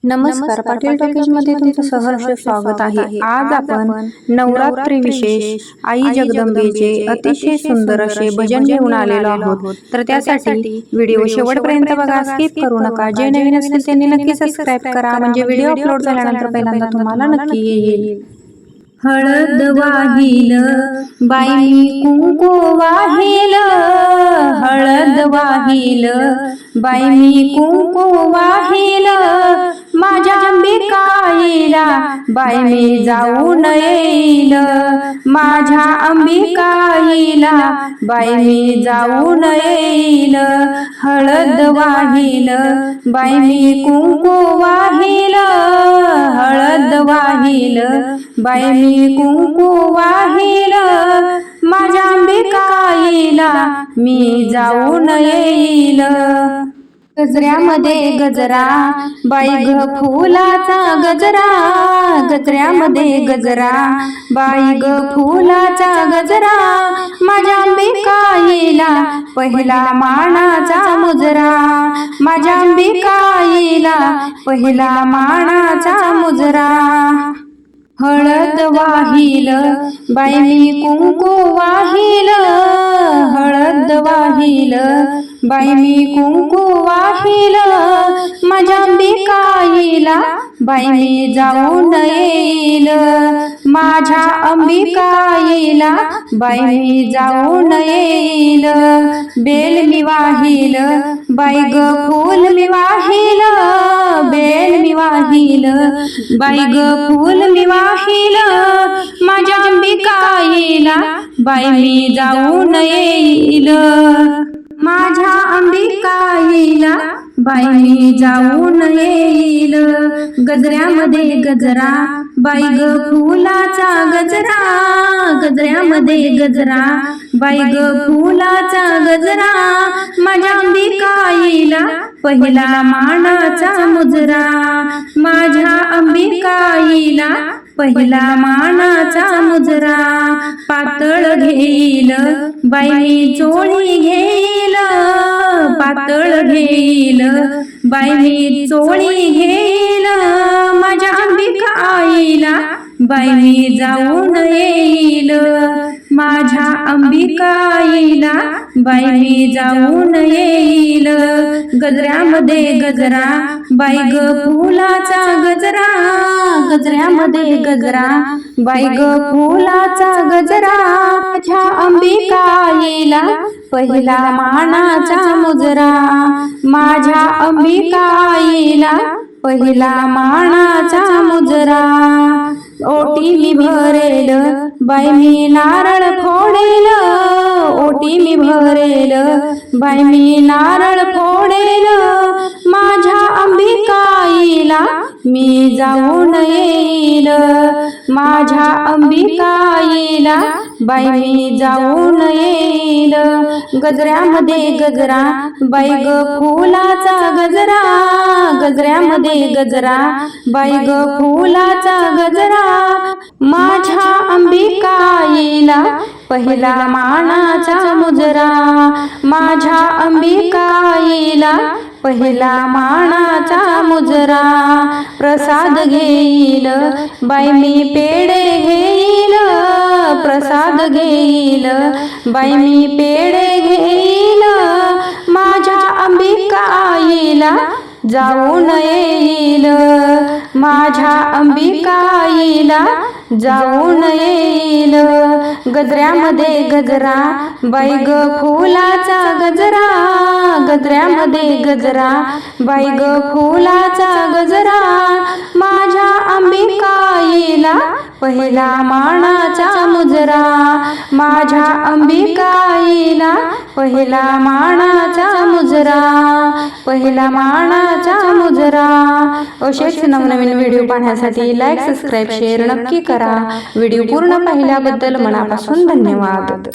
नमस्कार, पाटील टॉकीज मध्ये तुमचं सहर्ष स्वागत आहे। आज आपण नवरात्री विशेष आई जगदंबेचे अतिशय सुंदर असे भजन घेऊन आलेलो आहोत। तर त्यासाठी व्हिडिओ शेवटपर्यंत बघा, स्किप करू नका। जे नवीन असतील त्यांनी नक्की सबस्क्राइब करा, म्हणजे व्हिडिओ अपलोड झाल्यानंतर पहिल्यांदा तुम्हाला नक्की येईल। हळद वाहिल बाई मी कुंकू वाहिल, हळद वाहिल बाई मी कुंकू वाहिल, माझ्या अंबिकाईला बाई मी जाऊन येईल, माझ्या अंबिकाईला बाई मी जाऊन येईल। हळद वाहिल बाई मी कुंकू वाहिल, हळद वाहिल बाई मी कुंकू वाहिल, माझ्या अंबिकाईला मी जाऊन येईल। गजऱ्यामध्ये गजरा बाई ग फुलाचा गजरा, गजऱ्यामध्ये गजरा बाई ग फुलाचा गजरा, माझ्या अंबिकाईला पहिला मानाचा मुजरा, माझ्या अंबिकाईला पहिला मानाचा मुजरा। हळद वाहिल बाई मी कुंकू वाहिल, हळद वाहिल बाई मी कुंकू वाहिल, माझ्या अंबिकाईला बाई मी जाऊन येईल, माझ्या अंबिकाईला बाई मी जाऊन येईल। बेल मी वाहिल बाई ग फूल मी वाहिल, बेल मी वाहिल बाई ग फूल मी वाहिल, माझ्या अंबिकाईला बाई मी जाऊन येईल, माझ्या अंबिकाईला बाई मी जाऊन येईल। गजऱ्यामध्ये गजरा बाई ग फुलाचा गजरा, गजऱ्यामध्ये गजरा बाई ग फुलाचा गजरा, माझ्या अंबिकाईला पहिला मानाचा मुजरा, माझ्या अंबिकाईला पहिला मानाचा मुजरा। पातळ घेईल बाई मी चोळी घेईल, पातळ घेईल बाई मी चोळी घेईल, माझ्या अंबिकाईला बाई मी जाऊन येईल, माझ्या अंबिकाईला बाई मी जाऊन येईल। गजऱ्यामध्ये गजरा बाई ग फुलाचा गजरा, गजऱ्यामध्ये गजरा बाई ग फुलाचा गजरा, माझ्या अंबिकाईला पहिला मानाचा मुजरा, माझ्या अंबिकाईला पहिला मानाचा मुजरा। ओटी मी भरेल बाई मी नारळ फोडेल, ओटी मी भरेल बाई मी नारळ फोडेल, माझ्या अंबिकाईला मी जाऊन येईल, माझ्या अंबिकाईला बाई मी जाऊन येईल। गजऱ्यामध्ये गजरा बाई ग फुलाचा गजरा, गजऱ्यामध्ये गजरा बाई ग फुलाचा गजरा, माझ्या अंबिकाईला पहिला मानाचा मुजरा, माझ्या अंबिकाईला पहिला मानाचा मुजरा। प्रसाद घेईल बाई मी पेढे घेईल, प्रसाद घेईल बाई मी पेढे घेईल, माझ्या अंबिकाईला जाऊन येईल, माझ्या अंबिकाईला जाऊन येईल। गजऱ्यामध्ये गजरा बाई ग फुलाचा गजरा, गजऱ्यामध्ये गजरा बाई ग फुलाचा गजरा, माझ्या अंबिकाईला पहिला मानाचा मुजरा, माझ्या अंबिकाईला पहिला मानाचा मुजरा, पहिला मानाचा मुजरा। असेच नवनवीन व्हिडिओ पाहण्यासाठी लाईक, सबस्क्राईब, शेअर नक्की करा। व्हिडिओ पूर्ण पाहिल्याबद्दल मनापासून धन्यवाद।